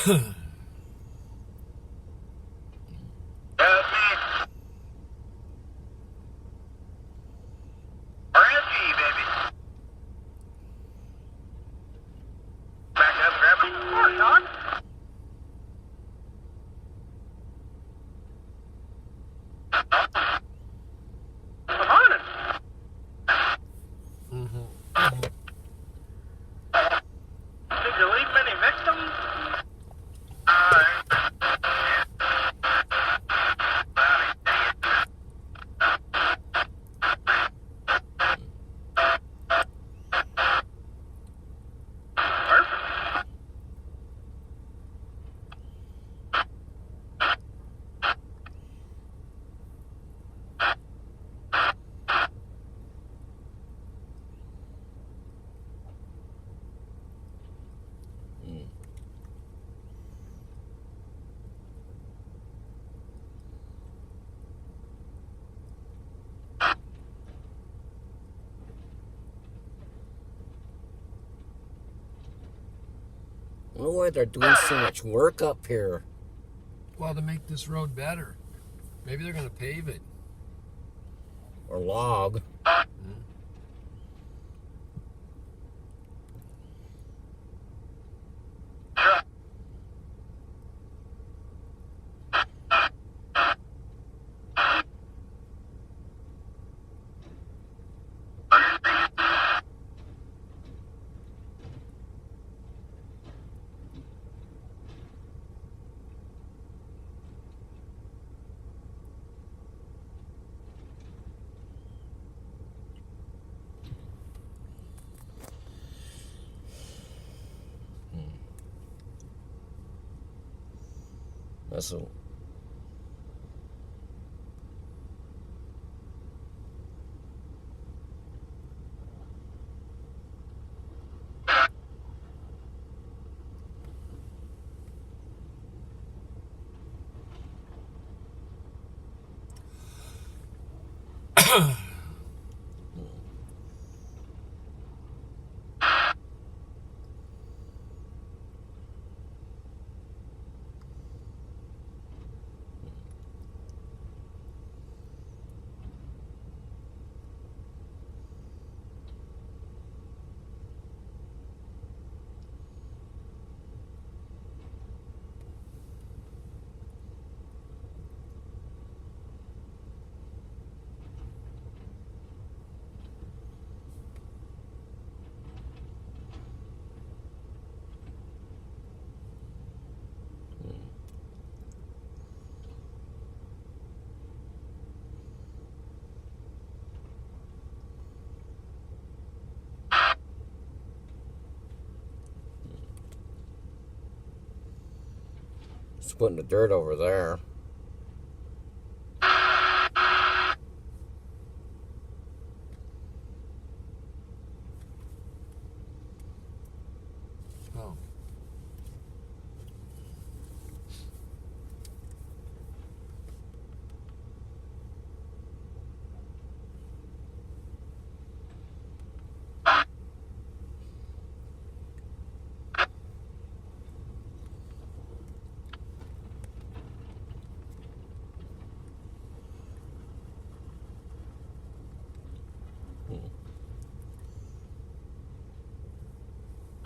That's me. Reggie, baby. Back up, grab me. More, Sean. Come on. Did you leave many victims? Perfect. I don't know why they're doing so much work up here. Well, to make this road better. Maybe they're going to pave it. Or log. That's a Just putting the dirt over there. Oh.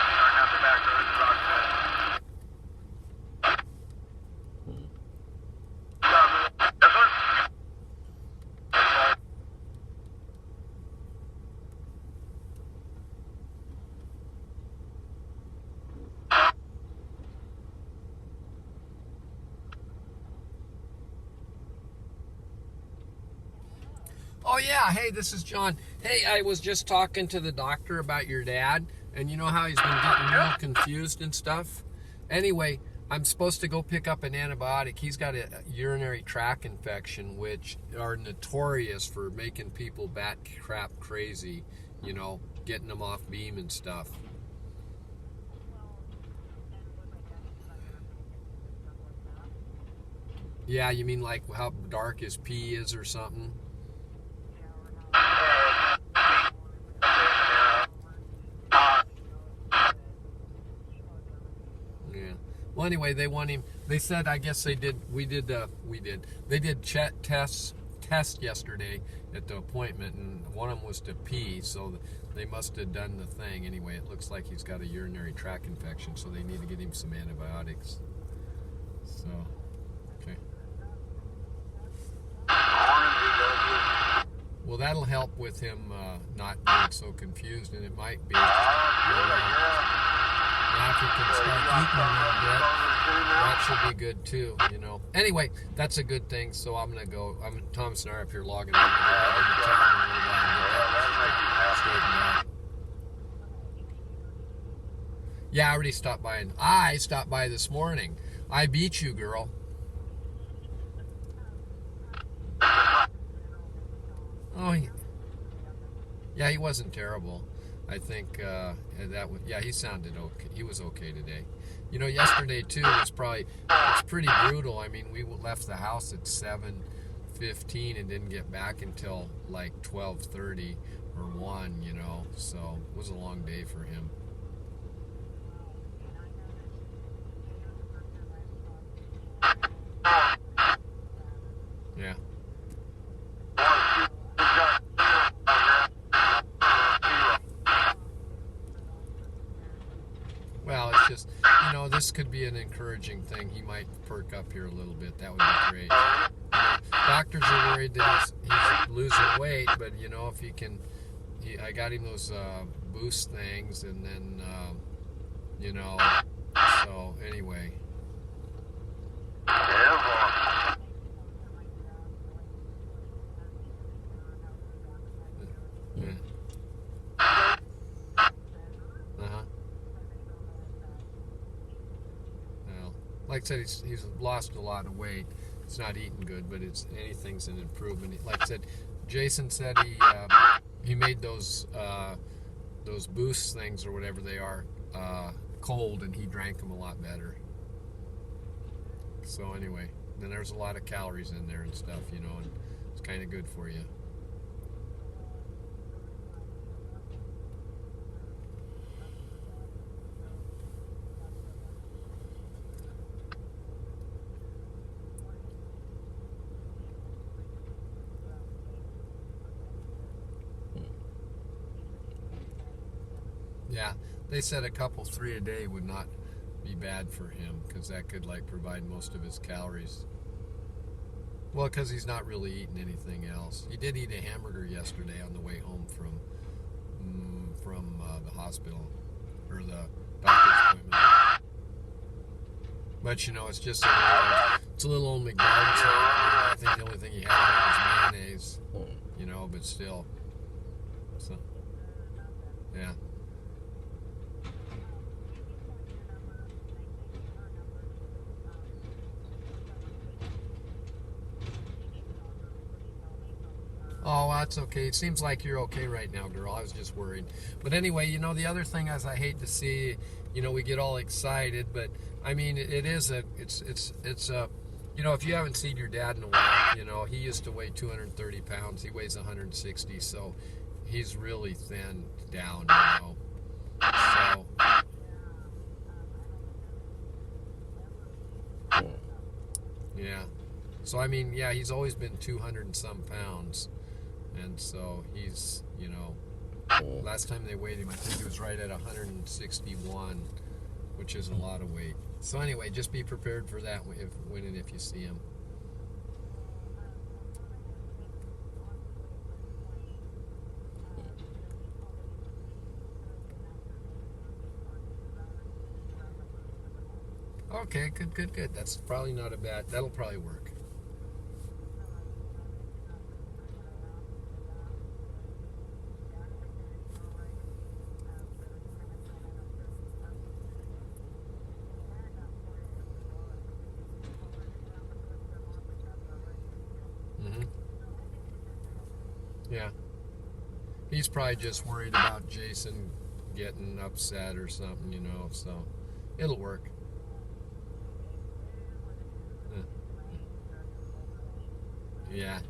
Out the back road, Rockford. This one? Oh, yeah. Hey, this is John. Hey, I was just talking to the doctor about your dad, and you know how he's been getting real confused and stuff? Anyway, I'm supposed to go pick up an antibiotic. He's got a urinary tract infection, which are notorious for making people bat crap crazy, you know, getting them off beam and stuff. Yeah, you mean like how dark his pee is or something? Yeah. Well, anyway, they want him. They said, I guess they did. We did. They did test yesterday at the appointment, and one of them was to pee. So they must have done the thing. Anyway, it looks like he's got a urinary tract infection, so they need to get him some antibiotics. So, okay. Well, that'll help with him not being so confused, and it might be. Now if he can start eating a little bit, that should be good too, you know. Anyway, that's a good thing, so I'm going to go. Thomas and I are up here logging in. Yeah, I already stopped by. I stopped by this morning. I beat you, girl. Oh, yeah, he wasn't terrible. I think that was, yeah, he sounded okay. He was okay today. You know, yesterday too was pretty brutal. I mean, we left the house at 7:15 and didn't get back until like 12:30 or 1. You know, so it was a long day for him. Yeah. Well, it's just, you know, this could be an encouraging thing. He might perk up here a little bit. That would be great. You know, doctors are worried that he's losing weight, but, you know, if he can, I got him those boost things, and then, you know, so anyway. Yeah. Like I said, he's lost a lot of weight. It's not eating good, but anything's an improvement. Like I said, Jason said he made those boost things or whatever they are cold, and he drank them a lot better. So anyway, then there's a lot of calories in there and stuff, you know, and it's kind of good for you. Yeah, they said a couple 3 a day would not be bad for him, because that could like provide most of his calories. Well, because he's not really eating anything else. He did eat a hamburger yesterday on the way home from the hospital, or the doctor's appointment. But you know, it's just a little old McDonald's. I think the only thing he had was mayonnaise. You know, but still. So, yeah. Oh, that's okay. It seems like you're okay right now, girl. I was just worried. But anyway, you know, the other thing is, I hate to see, you know, we get all excited, but I mean, it's a, you know, if you haven't seen your dad in a while, you know, he used to weigh 230 pounds. He weighs 160, so he's really thinned down, you know. So, yeah. So, I mean, yeah, he's always been 200 and some pounds. And so he's, you know, last time they weighed him, I think he was right at 161, which is a lot of weight. So anyway, just be prepared for that when and if you see him. Okay, good. That's probably not a bad, that'll probably work. Yeah. He's probably just worried about Jason getting upset or something, you know, so it'll work. Yeah.